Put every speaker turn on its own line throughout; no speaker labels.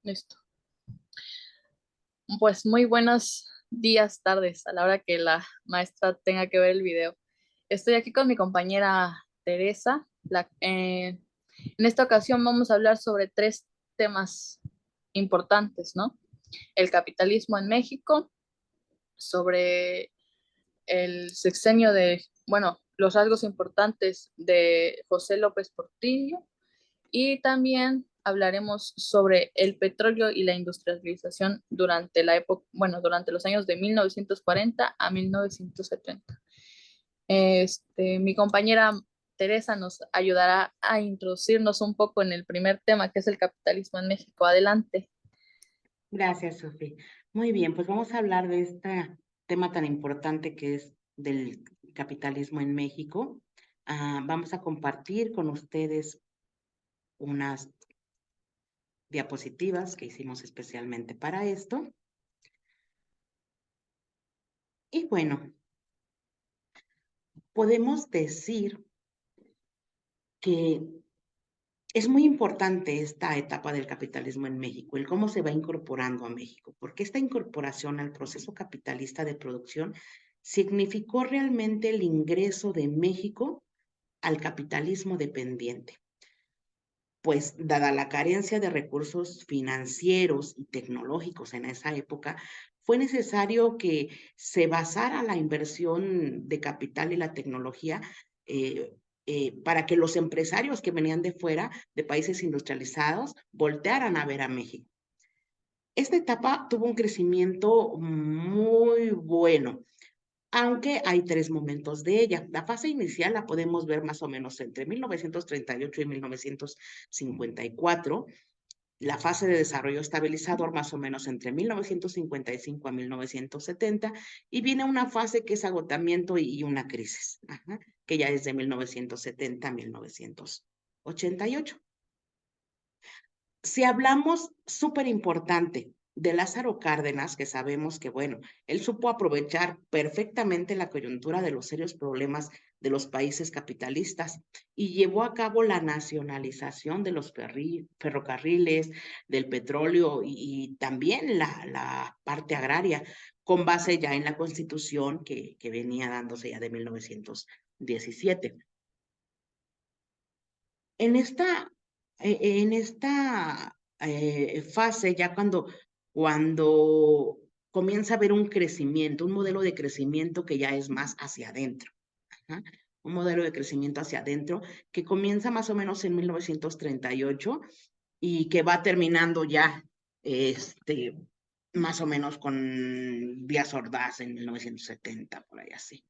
Listo. Pues muy buenos días, tardes, a la hora que la maestra tenga que ver el video. Estoy aquí con mi compañera Teresa. En esta ocasión vamos a hablar sobre tres temas importantes, ¿no? El capitalismo en México, sobre el sexenio los rasgos importantes de José López Portillo y también hablaremos sobre el petróleo y la industrialización durante la época, durante los años de 1940 a 1970. Mi compañera Teresa nos ayudará a introducirnos un poco en el primer tema, que es el capitalismo en México. Adelante.
Gracias, Sofía. Muy bien, pues vamos a hablar de este tema tan importante que es del capitalismo en México. Vamos a compartir con ustedes unas diapositivas que hicimos especialmente para esto. Y bueno, podemos decir que es muy importante esta etapa del capitalismo en México, el cómo se va incorporando a México, porque esta incorporación al proceso capitalista de producción significó realmente el ingreso de México al capitalismo dependiente. Pues dada la carencia de recursos financieros y tecnológicos en esa época, fue necesario que se basara la inversión de capital y la tecnología para que los empresarios que venían de fuera, de países industrializados, voltearan a ver a México. Esta etapa tuvo un crecimiento muy bueno, aunque hay tres momentos de ella. La fase inicial la podemos ver más o menos entre 1938 y 1954. La fase de desarrollo estabilizador más o menos entre 1955 a 1970, y viene una fase que es agotamiento y una crisis, que ya es de 1970 a 1988. Si hablamos, súper importante, de Lázaro Cárdenas, que sabemos que, bueno, él supo aprovechar perfectamente la coyuntura de los serios problemas de los países capitalistas y llevó a cabo la nacionalización de los ferrocarriles, del petróleo y también la parte agraria, con base ya en la Constitución que venía dándose ya de 1917. En esta fase, ya cuando comienza a haber un crecimiento, un modelo de crecimiento que ya es más hacia adentro, ¿ajá? Un modelo de crecimiento hacia adentro que comienza más o menos en 1938 y que va terminando ya más o menos con Díaz Ordaz en 1970, por ahí así.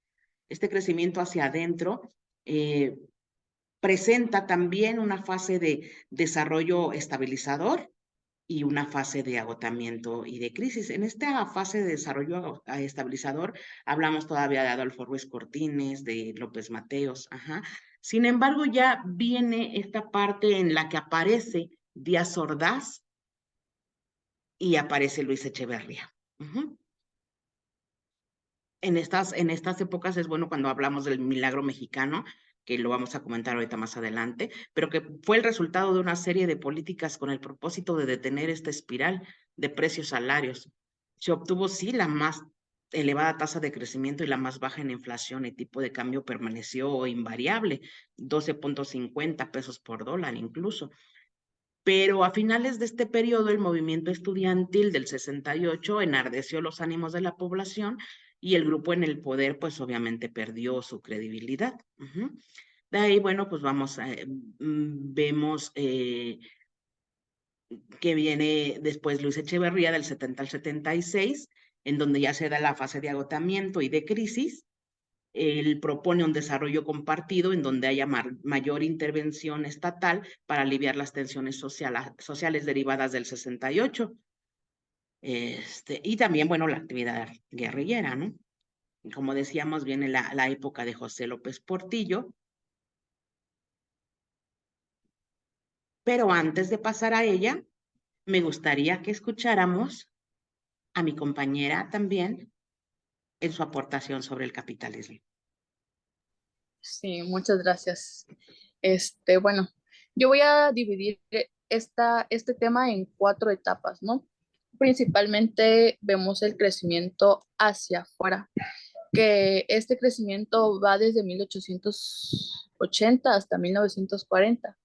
Este crecimiento hacia adentro presenta también una fase de desarrollo estabilizador y una fase de agotamiento y de crisis. En esta fase de desarrollo estabilizador hablamos todavía de Adolfo Ruiz Cortines, de López Mateos. Sin embargo, ya viene esta parte en la que aparece Díaz Ordaz y aparece Luis Echeverría. En estas épocas es bueno cuando hablamos del milagro mexicano, que lo vamos a comentar ahorita más adelante, pero que fue el resultado de una serie de políticas con el propósito de detener esta espiral de precios salarios. Se obtuvo, sí, la más elevada tasa de crecimiento y la más baja en inflación. El tipo de cambio permaneció invariable, 12.50 pesos por dólar incluso. Pero a finales de este periodo, el movimiento estudiantil del 68 enardeció los ánimos de la población y el grupo en el poder, pues obviamente perdió su credibilidad. De ahí, bueno, pues vemos que viene después Luis Echeverría del 70 al 76, en donde ya se da la fase de agotamiento y de crisis. Él propone un desarrollo compartido en donde haya mayor intervención estatal para aliviar las tensiones sociales derivadas del 68. Y también, bueno, la actividad guerrillera, ¿no? Como decíamos, viene la época de José López Portillo. Pero antes de pasar a ella, me gustaría que escucháramos a mi compañera también en su aportación sobre el capitalismo.
Sí, muchas gracias. Bueno, yo voy a dividir este tema en cuatro etapas, ¿no? Principalmente vemos el crecimiento hacia afuera, que este crecimiento va desde 1880 hasta 1940.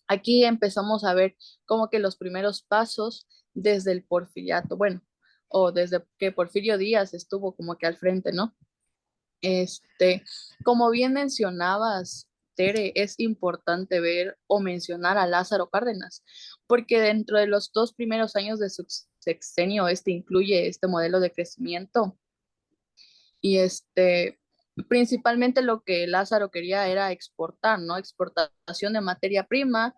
Aquí empezamos a ver como que los primeros pasos desde el porfiriato, bueno, o desde que Porfirio Díaz estuvo como que al frente, ¿no? Este, como bien mencionabas, Tere, es importante ver o mencionar a Lázaro Cárdenas, porque dentro de los dos primeros años de su sexenio, este incluye este modelo de crecimiento y principalmente lo que Lázaro quería era exportar, ¿no? Exportación de materia prima,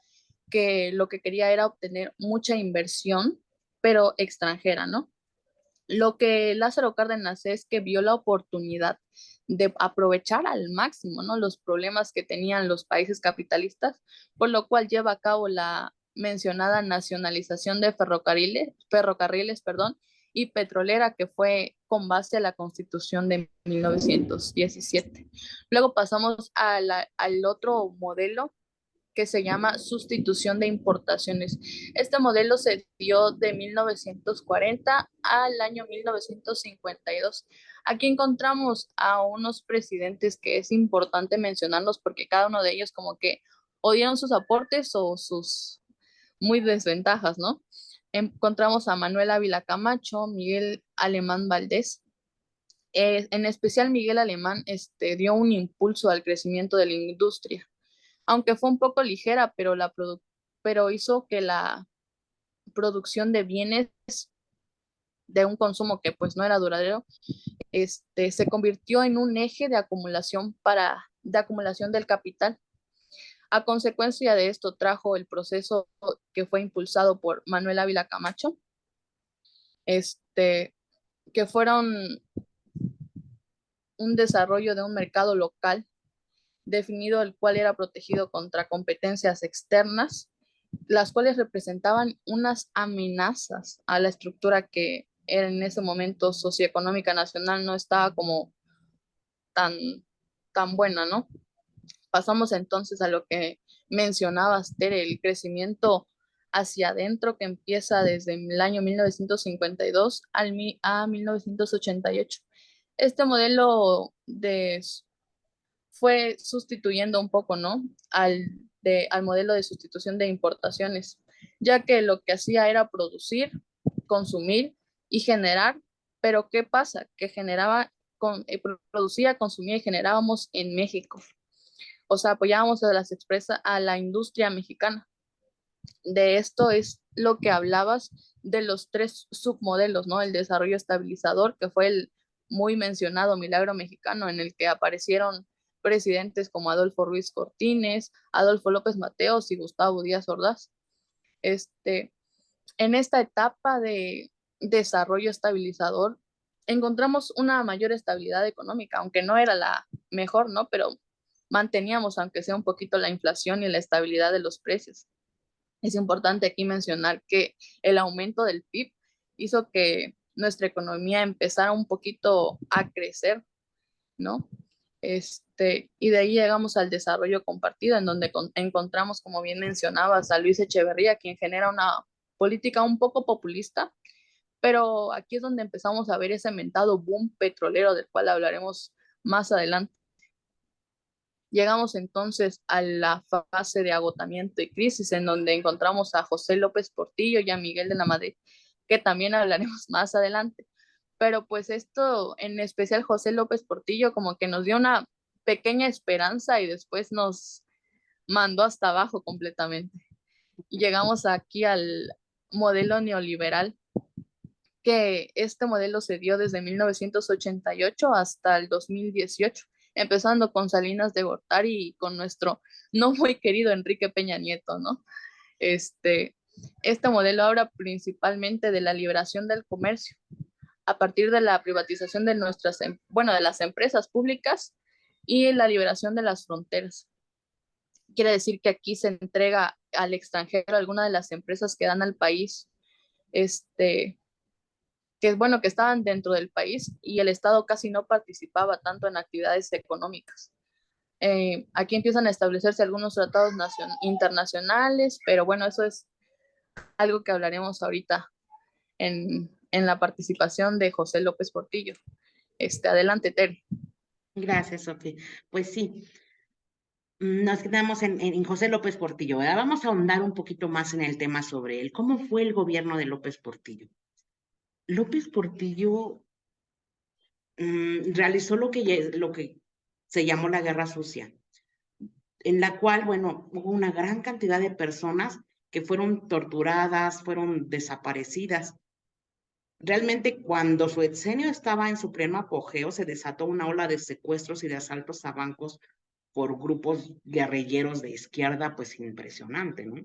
que lo que quería era obtener mucha inversión, pero extranjera, ¿no? Lo que Lázaro Cárdenas es que vio la oportunidad de aprovechar al máximo, ¿no? Los problemas que tenían los países capitalistas, por lo cual lleva a cabo la mencionada nacionalización de ferrocarriles, perdón, y petrolera que fue con base a la Constitución de 1917. Luego pasamos al otro modelo que se llama sustitución de importaciones. Este modelo se dio de 1940 al año 1952. Aquí encontramos a unos presidentes que es importante mencionarlos porque cada uno de ellos como que o dieron sus aportes o sus muy desventajas, ¿no? Encontramos a Manuel Ávila Camacho, Miguel Alemán Valdés. En especial Miguel Alemán dio un impulso al crecimiento de la industria, aunque fue un poco ligera, pero hizo que la producción de bienes de un consumo que pues no era duradero, se convirtió en un eje de acumulación del capital. A consecuencia de esto trajo el proceso que fue impulsado por Manuel Ávila Camacho, que fueron un desarrollo de un mercado local definido, el cual era protegido contra competencias externas, las cuales representaban unas amenazas a la estructura que era en ese momento socioeconómica nacional, no estaba como tan, tan buena, ¿no? Pasamos entonces a lo que mencionabas, Tere, el crecimiento hacia adentro que empieza desde el año 1952 a 1988. Este modelo fue sustituyendo un poco, ¿no? Al modelo de sustitución de importaciones, ya que lo que hacía era producir, consumir y generar, pero ¿qué pasa? Que producía, consumía y generábamos en México. O sea, apoyábamos a la industria mexicana. De esto es lo que hablabas de los tres submodelos, ¿no? El desarrollo estabilizador, que fue el muy mencionado milagro mexicano, en el que aparecieron presidentes como Adolfo Ruiz Cortines, Adolfo López Mateos y Gustavo Díaz Ordaz. Este, en esta etapa de desarrollo estabilizador, encontramos una mayor estabilidad económica, aunque no era la mejor, ¿no? Pero manteníamos, aunque sea un poquito, la inflación y la estabilidad de los precios. Es importante aquí mencionar que el aumento del PIB hizo que nuestra economía empezara un poquito a crecer, ¿no? Y de ahí llegamos al desarrollo compartido, en donde encontramos, como bien mencionabas, a Luis Echeverría, quien genera una política un poco populista, pero aquí es donde empezamos a ver ese mentado boom petrolero del cual hablaremos más adelante. Llegamos entonces a la fase de agotamiento y crisis, en donde encontramos a José López Portillo y a Miguel de la Madrid, que también hablaremos más adelante. Pero pues esto, en especial José López Portillo, como que nos dio una pequeña esperanza y después nos mandó hasta abajo completamente. Y llegamos aquí al modelo neoliberal, que este modelo se dio desde 1988 hasta el 2018, empezando con Salinas de Gortari y con nuestro no muy querido Enrique Peña Nieto, ¿no? Este, este modelo habla principalmente de la liberación del comercio a partir de la privatización de de las empresas públicas y la liberación de las fronteras. Quiere decir que aquí se entrega al extranjero alguna de las empresas que dan al país, que es bueno, que estaban dentro del país y el Estado casi no participaba tanto en actividades económicas. Aquí empiezan a establecerse algunos tratados internacionales, pero bueno, eso es algo que hablaremos ahorita en la participación de José López Portillo. Adelante, Tere.
Gracias, Sofía. Pues sí, nos quedamos en José López Portillo, ¿verdad? Vamos a ahondar un poquito más en el tema sobre él. ¿Cómo fue el gobierno de López Portillo? López Portillo realizó lo que se llamó la Guerra Sucia, en la cual, bueno, hubo una gran cantidad de personas que fueron torturadas, fueron desaparecidas. Realmente, cuando su sexenio estaba en su pleno apogeo, se desató una ola de secuestros y de asaltos a bancos por grupos guerrilleros de izquierda, pues impresionante, ¿no?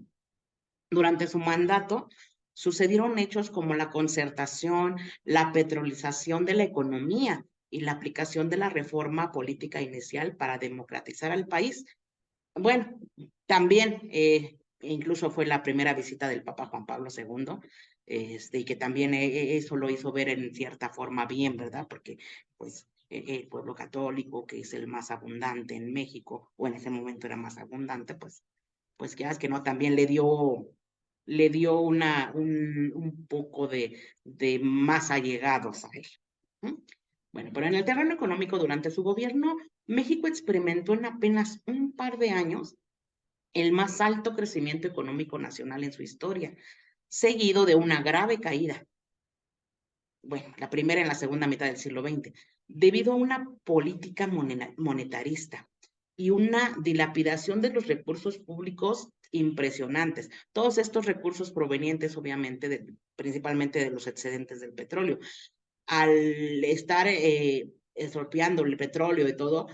Durante su mandato sucedieron hechos como la concertación, la petrolización de la economía y la aplicación de la reforma política inicial para democratizar al país. Bueno, también incluso fue la primera visita del Papa Juan Pablo II, y que también eso lo hizo ver en cierta forma bien, ¿verdad? Porque pues el pueblo católico, que es el más abundante en México, o en ese momento era más abundante, pues ya es que no, también le dio un poco de más allegados a él. ¿Mm? Bueno, pero en el terreno económico, durante su gobierno, México experimentó en apenas un par de años el más alto crecimiento económico nacional en su historia, seguido de una grave caída, bueno, la primera en la segunda mitad del siglo XX, debido a una política monetarista y una dilapidación de los recursos públicos impresionantes. Todos estos recursos provenientes, obviamente, principalmente de los excedentes del petróleo. Al estar estropeando el petróleo y todo,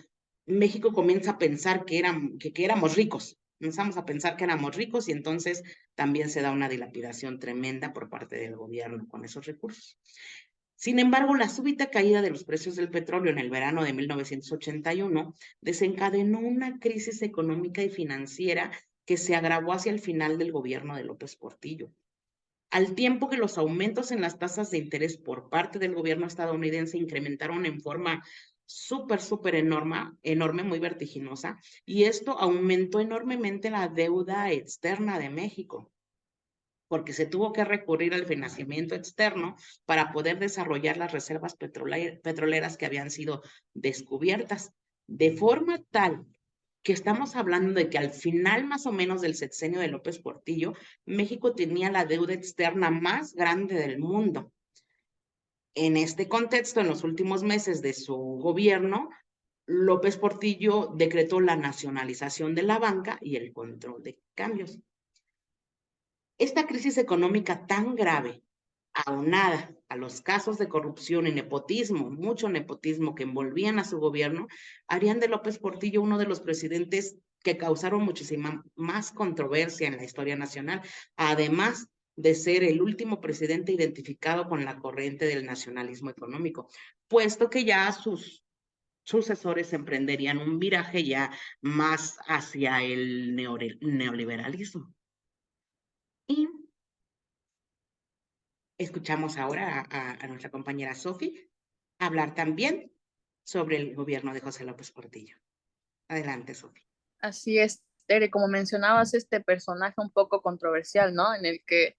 México comienza a pensar que éramos ricos. Comenzamos a pensar que éramos ricos y entonces también se da una dilapidación tremenda por parte del gobierno con esos recursos. Sin embargo, la súbita caída de los precios del petróleo en el verano de 1981 desencadenó una crisis económica y financiera que se agravó hacia el final del gobierno de López Portillo, al tiempo que los aumentos en las tasas de interés por parte del gobierno estadounidense incrementaron en forma súper enorme, muy vertiginosa, y esto aumentó enormemente la deuda externa de México, porque se tuvo que recurrir al financiamiento externo para poder desarrollar las reservas petroleras que habían sido descubiertas, de forma tal que estamos hablando de que al final más o menos del sexenio de López Portillo, México tenía la deuda externa más grande del mundo. En este contexto, en los últimos meses de su gobierno, López Portillo decretó la nacionalización de la banca y el control de cambios. Esta crisis económica tan grave, aunada a los casos de corrupción y nepotismo, mucho nepotismo que envolvían a su gobierno, harían de López Portillo uno de los presidentes que causaron muchísima más controversia en la historia nacional, además de ser el último presidente identificado con la corriente del nacionalismo económico, puesto que ya sus sucesores emprenderían un viraje ya más hacia el neoliberalismo. Y escuchamos ahora a nuestra compañera Sofi hablar también sobre el gobierno de José López Portillo. Adelante, Sofi.
Así es, Tere, como mencionabas, este personaje un poco controversial, ¿no? En el que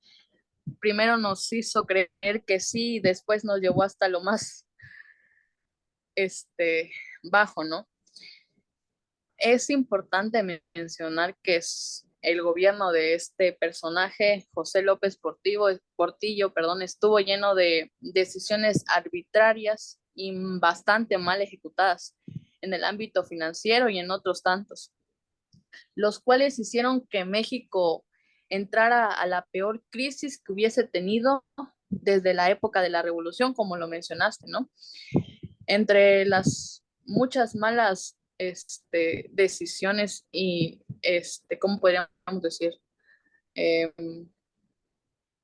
primero nos hizo creer que sí, y después nos llevó hasta lo más bajo, ¿no? Es importante mencionar que es el gobierno de este personaje, José López Portillo, perdón, estuvo lleno de decisiones arbitrarias y bastante mal ejecutadas en el ámbito financiero y en otros tantos, los cuales hicieron que México entrara a la peor crisis que hubiese tenido desde la época de la revolución, como lo mencionaste, ¿no? Entre las muchas malas decisiones y, ¿cómo podríamos decir? Eh,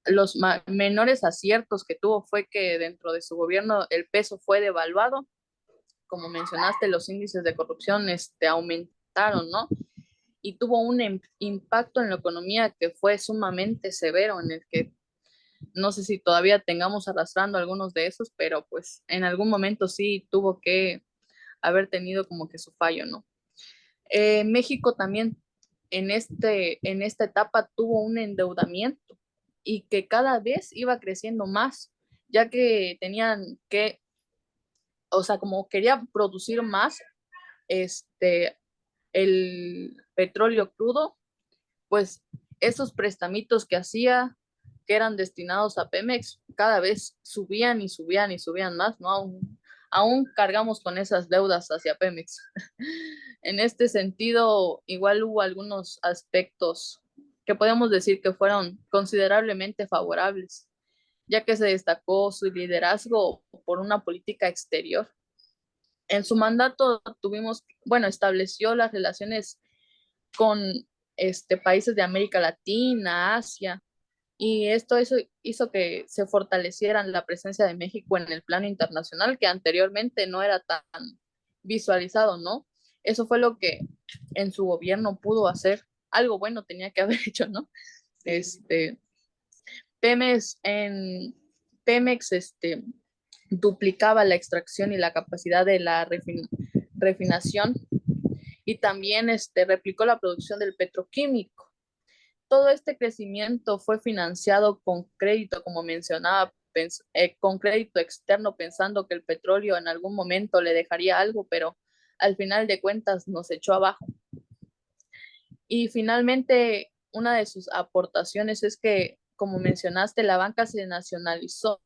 los menores aciertos que tuvo fue que dentro de su gobierno el peso fue devaluado, como mencionaste, los índices de corrupción aumentaron, ¿no? Y tuvo un impacto en la economía que fue sumamente severo, en el que no sé si todavía tengamos arrastrando algunos de esos, pero pues en algún momento sí tuvo que haber tenido como que su fallo, ¿no? México también en esta etapa tuvo un endeudamiento y que cada vez iba creciendo más, ya que tenían que, o sea, como quería producir más, este, el petróleo crudo, pues esos prestamitos que hacía, que eran destinados a Pemex, cada vez subían y subían y subían más, ¿no? Aún cargamos con esas deudas hacia Pemex. En este sentido, igual hubo algunos aspectos que podemos decir que fueron considerablemente favorables, ya que se destacó su liderazgo por una política exterior. En su mandato tuvimos, bueno, estableció las relaciones con países de América Latina, Asia, y esto hizo que se fortalecieran la presencia de México en el plano internacional, que anteriormente no era tan visualizado, ¿no? Eso fue lo que en su gobierno pudo hacer. Algo bueno tenía que haber hecho, ¿no? Este, Pemex, en Pemex, duplicaba la extracción y la capacidad de la refinación y también replicó la producción del petroquímico. Todo este crecimiento fue financiado con crédito, como mencionaba, con crédito externo, pensando que el petróleo en algún momento le dejaría algo, pero al final de cuentas nos echó abajo. Y finalmente, una de sus aportaciones es que, como mencionaste, la banca se nacionalizó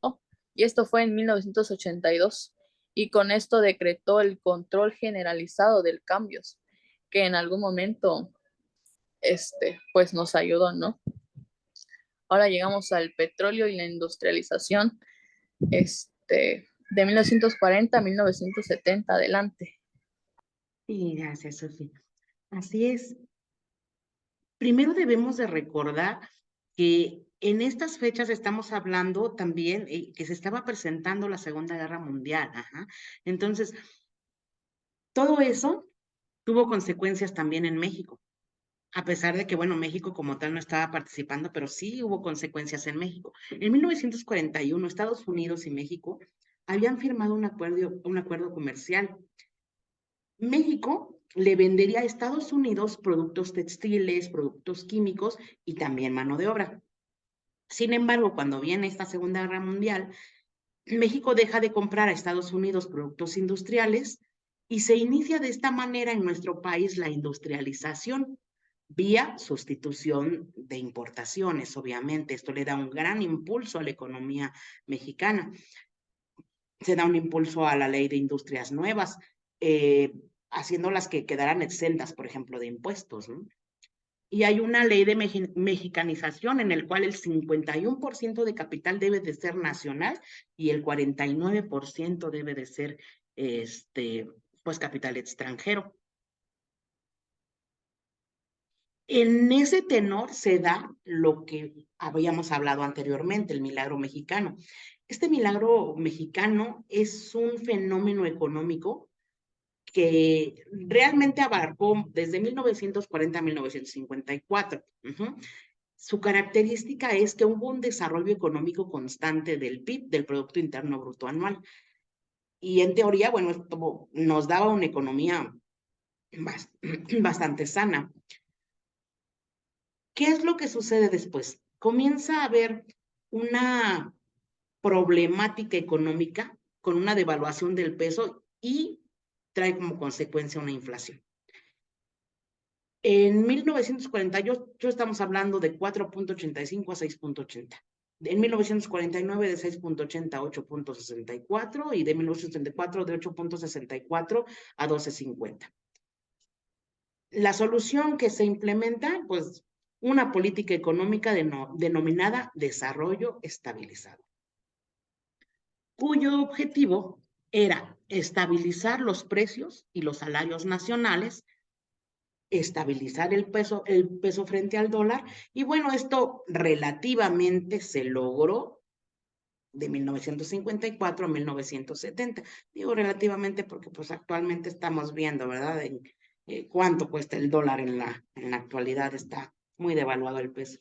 y esto fue en 1982 y con esto decretó el control generalizado del cambios, que en algún momento, pues nos ayudó, ¿no? Ahora llegamos al petróleo y la industrialización, de 1940 a 1970 adelante.
Sí, gracias, Sofía. Así es. Primero debemos de recordar que en estas fechas estamos hablando también que se estaba presentando la Segunda Guerra Mundial. Ajá. Entonces, todo eso tuvo consecuencias también en México, a pesar de que, bueno, México como tal no estaba participando, pero sí hubo consecuencias en México. En 1941, Estados Unidos y México habían firmado un acuerdo comercial. México le vendería a Estados Unidos productos textiles, productos químicos y también mano de obra. Sin embargo, cuando viene esta Segunda Guerra Mundial, México deja de comprar a Estados Unidos productos industriales y se inicia de esta manera en nuestro país la industrialización vía sustitución de importaciones, obviamente. Esto le da un gran impulso a la economía mexicana. Se da un impulso a la ley de industrias nuevas, haciéndolas que quedaran exentas, por ejemplo, de impuestos, ¿no? Y hay una ley de mexicanización en el cual el 51% de capital debe de ser nacional y el 49% debe de ser, pues, capital extranjero. En ese tenor se da lo que habíamos hablado anteriormente, el milagro mexicano. Este milagro mexicano es un fenómeno económico que realmente abarcó desde 1940 a 1954. Su característica es que hubo un desarrollo económico constante del PIB, del Producto Interno Bruto Anual. Y en teoría, bueno, esto nos daba una economía bastante sana. ¿Qué es lo que sucede después? Comienza a haber una problemática económica con una devaluación del peso y trae como consecuencia una inflación. En 1948 estamos hablando de 4.85 a 6.80. En 1949 de 6.80 a 8.64 y de 1974 de 8.64 a 12.50. La solución que se implementa, pues, una política económica denominada desarrollo estabilizado, cuyo objetivo era estabilizar los precios y los salarios nacionales, estabilizar el peso frente al dólar, y bueno, esto relativamente se logró de 1954 a 1970. Digo relativamente porque pues actualmente estamos viendo, ¿verdad?, cuánto cuesta el dólar en la actualidad, está muy devaluado el peso.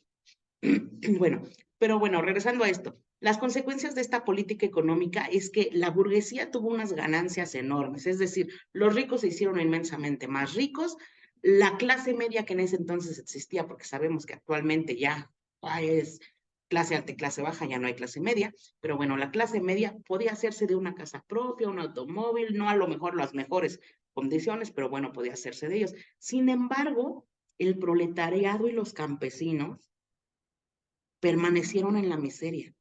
Bueno, pero bueno, regresando a esto, las consecuencias de esta política económica es que la burguesía tuvo unas ganancias enormes, es decir, los ricos se hicieron inmensamente más ricos, la clase media que en ese entonces existía, porque sabemos que actualmente ya es clase alta y clase baja, ya no hay clase media, pero bueno, la clase media podía hacerse de una casa propia, un automóvil, no a lo mejor las mejores condiciones, pero bueno, podía hacerse de ellos. Sin embargo, el proletariado y los campesinos permanecieron en la miseria.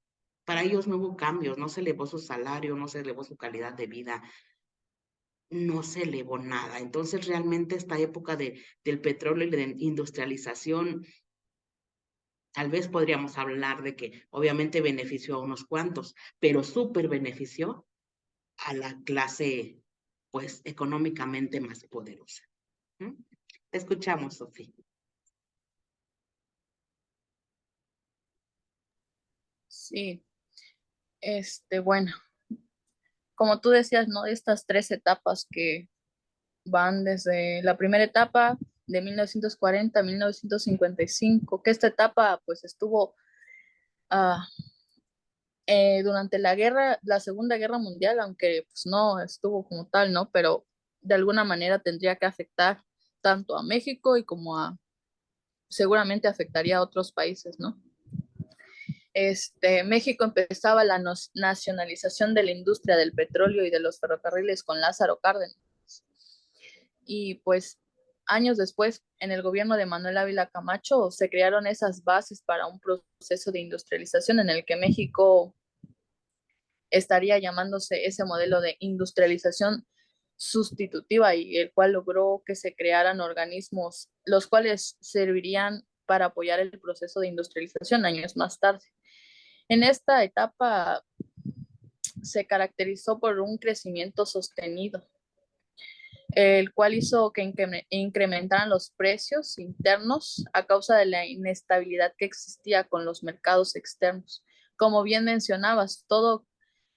Para ellos no hubo cambios, no se elevó su salario, no se elevó su calidad de vida, no se elevó nada. Entonces, realmente esta época del petróleo y de industrialización, tal vez podríamos hablar de que obviamente benefició a unos cuantos, pero súper benefició a la clase, pues, económicamente más poderosa. ¿Mm? Te escuchamos, Sofía.
Sí, bueno, como tú decías, ¿no? Estas tres etapas que van desde la primera etapa de 1940 a 1955, que esta etapa pues estuvo ah, durante la guerra, la Segunda Guerra Mundial, aunque pues no estuvo como tal, ¿no? Pero de alguna manera tendría que afectar tanto a México y como seguramente afectaría a otros países, ¿no? México empezaba la nacionalización de la industria del petróleo y de los ferrocarriles con Lázaro Cárdenas. Y pues años después, en el gobierno de Manuel Ávila Camacho, se crearon esas bases para un proceso de industrialización en el que México estaría llamándose ese modelo de industrialización sustitutiva y el cual logró que se crearan organismos los cuales servirían para apoyar el proceso de industrialización años más tarde. En esta etapa se caracterizó por un crecimiento sostenido, el cual hizo que incrementaran los precios internos a causa de la inestabilidad que existía con los mercados externos. Como bien mencionabas, todo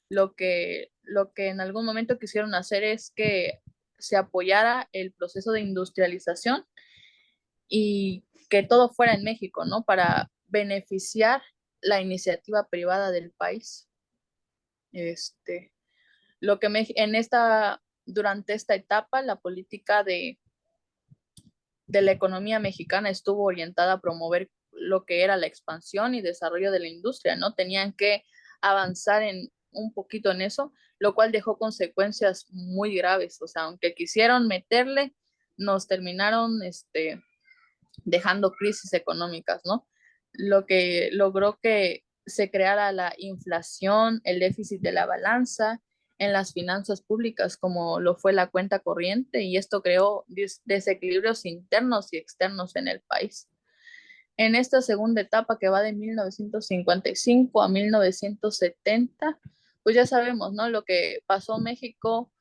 lo que en algún momento quisieron hacer es que se apoyara el proceso de industrialización y que todo fuera en México, ¿no? Para beneficiar la iniciativa privada del país. Este, lo que durante esta etapa, la política de la economía mexicana estuvo orientada a promover lo que era la expansión y desarrollo de la industria, ¿no? Tenían que avanzar en un poquito en eso, lo cual dejó consecuencias muy graves. O sea, aunque quisieron meterle, nos terminaron dejando crisis económicas, ¿no? Lo que logró que se creara la inflación, el déficit de la balanza en las finanzas públicas, como lo fue la cuenta corriente, y esto creó desequilibrios internos y externos en el país. En esta segunda etapa que va de 1955 a 1970, pues ya sabemos, ¿no? Lo que pasó en México,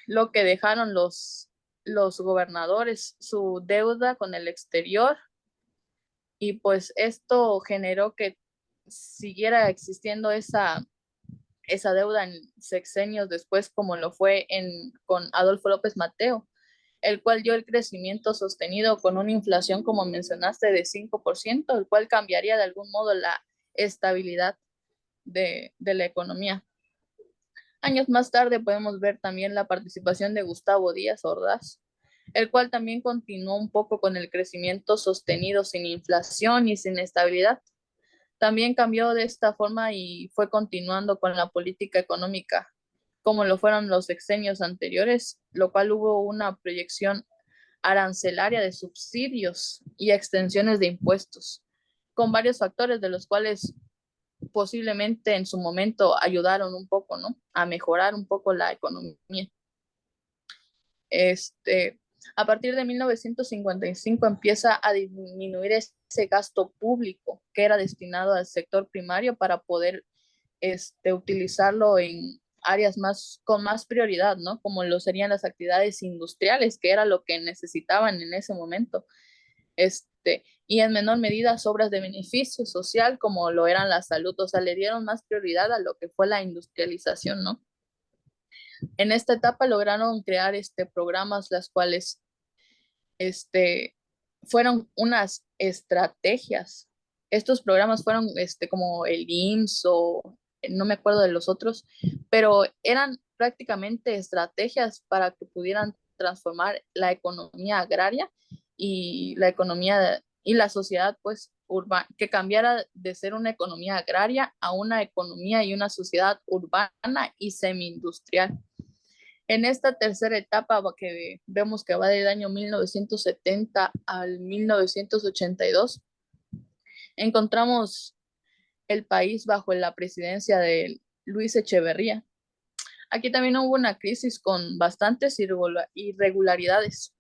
lo que dejaron los gobernadores, su deuda con el exterior, y pues esto generó que siguiera existiendo esa deuda en sexenios después, como lo fue con Adolfo López Mateo, el cual dio el crecimiento sostenido con una inflación, como mencionaste, de 5%, el cual cambiaría de algún modo la estabilidad de la economía. Años más tarde podemos ver también la participación de Gustavo Díaz Ordaz, el cual también continuó un poco con el crecimiento sostenido sin inflación y sin estabilidad. También cambió de esta forma y fue continuando con la política económica, como lo fueron los sexenios anteriores, lo cual hubo una proyección arancelaria de subsidios y extensiones de impuestos, con varios factores de los cuales posiblemente en su momento ayudaron un poco, ¿no? A mejorar un poco la economía. Este, a partir de 1955 empieza a disminuir ese gasto público que era destinado al sector primario para poder utilizarlo en áreas con más prioridad, ¿no? Como lo serían las actividades industriales, que era lo que necesitaban en ese momento. Y en menor medida obras de beneficio social como lo eran la salud, o sea, le dieron más prioridad a lo que fue la industrialización, ¿no? En esta etapa lograron crear programas las cuales fueron unas estrategias. Estos programas fueron como el IMSS o no me acuerdo de los otros, pero eran prácticamente estrategias para que pudieran transformar la economía agraria y la economía y la sociedad pues urbana, que cambiara de ser una economía agraria a una economía y una sociedad urbana y semi-industrial. En esta tercera etapa que vemos que va del año 1970 al 1982, encontramos el país bajo la presidencia de Luis Echeverría. Aquí también hubo una crisis con bastantes irregularidades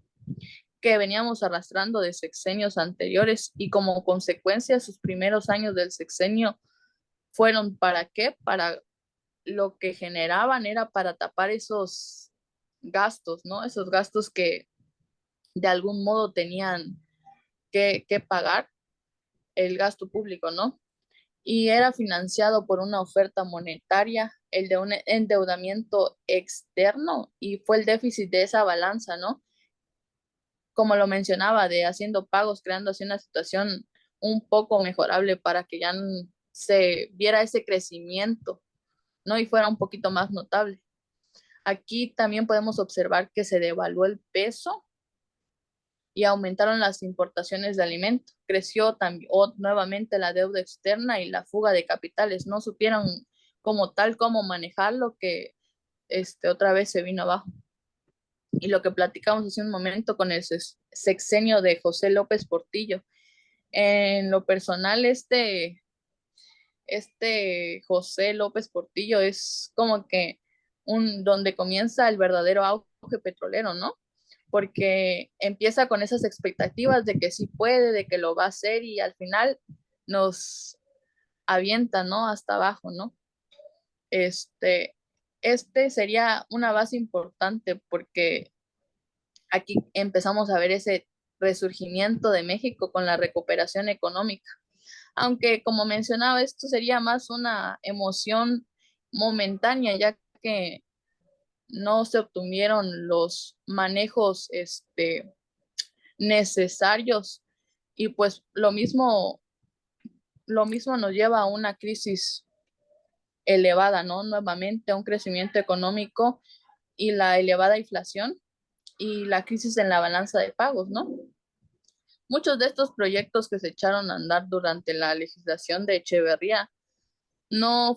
que veníamos arrastrando de sexenios anteriores y como consecuencia sus primeros años del sexenio fueron ¿para qué? Para lo que generaban era para tapar esos gastos, ¿no? Esos gastos que de algún modo tenían que pagar el gasto público, ¿no? Y era financiado por una oferta monetaria, el de un endeudamiento externo y fue el déficit de esa balanza, ¿no? Como lo mencionaba, de haciendo pagos, creando así una situación un poco mejorable para que ya se viera ese crecimiento, ¿no? Y fuera un poquito más notable. Aquí también podemos observar que se devaluó el peso y aumentaron las importaciones de alimentos. Creció también nuevamente la deuda externa y la fuga de capitales. No supieron como tal cómo manejarlo que otra vez se vino abajo. Y lo que platicamos hace un momento con el sexenio de José López Portillo. En lo personal, José López Portillo es como que donde comienza el verdadero auge petrolero, ¿no? Porque empieza con esas expectativas de que sí puede, de que lo va a hacer y al final nos avienta, ¿no? Hasta abajo, ¿no? Este sería una base importante porque aquí empezamos a ver ese resurgimiento de México con la recuperación económica. Aunque, como mencionaba, esto sería más una emoción momentánea, ya que no se obtuvieron los manejos necesarios y pues lo mismo nos lleva a una crisis elevada, ¿no? Nuevamente a un crecimiento económico y la elevada inflación y la crisis en la balanza de pagos, ¿no? Muchos de estos proyectos que se echaron a andar durante la legislación de Echeverría no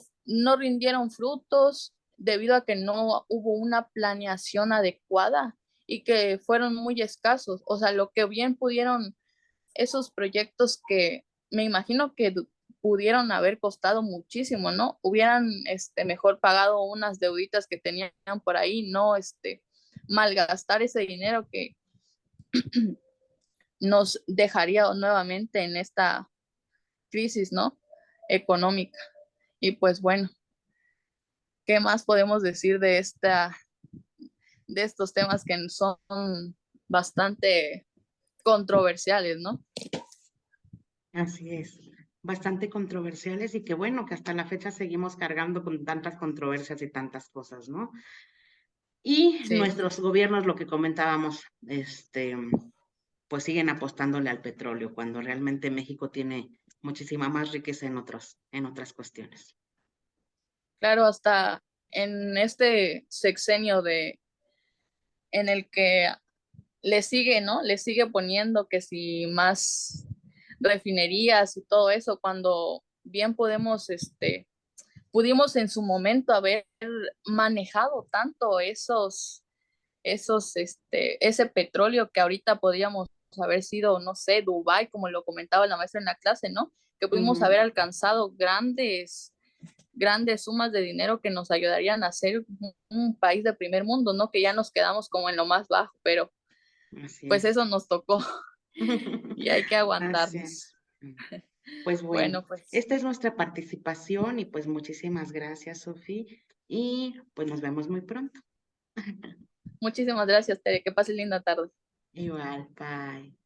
rindieron frutos debido a que no hubo una planeación adecuada y que fueron muy escasos. O sea, lo que bien pudieron esos proyectos que me imagino que pudieron haber costado muchísimo, ¿no? Hubieran mejor pagado unas deuditas que tenían por ahí, no malgastar ese dinero que nos dejaría nuevamente en esta crisis, ¿no? Económica. Y pues bueno, ¿qué más podemos decir de estos temas que son bastante controversiales, ¿no?
Así es, bastante controversiales y que bueno, que hasta la fecha seguimos cargando con tantas controversias y tantas cosas, ¿no? Y
Sí,
nuestros gobiernos, lo que comentábamos, pues siguen apostándole al petróleo, cuando realmente México tiene muchísima más riqueza en otras cuestiones.
claro, hasta en este sexenio en el que le sigue, ¿no? Le sigue poniendo que si más refinerías y todo eso, cuando bien pudimos en su momento haber manejado tanto ese petróleo que ahorita podríamos haber sido, no sé, Dubái, como lo comentaba la maestra en la clase, ¿no? Que pudimos haber
Ujú.
alcanzado grandes sumas de dinero que nos ayudarían a ser un país de primer mundo, ¿no? Que ya nos quedamos como en lo más bajo, pero
Así
pues
es.
eso nos tocó y hay que
Así es.
aguantarnos.
Pues bueno,
Bueno, pues
esta es nuestra participación y pues muchísimas gracias, Sofía, y pues nos vemos muy pronto.
muchísimas gracias, Tere, que pases linda tarde.
Igual, bye.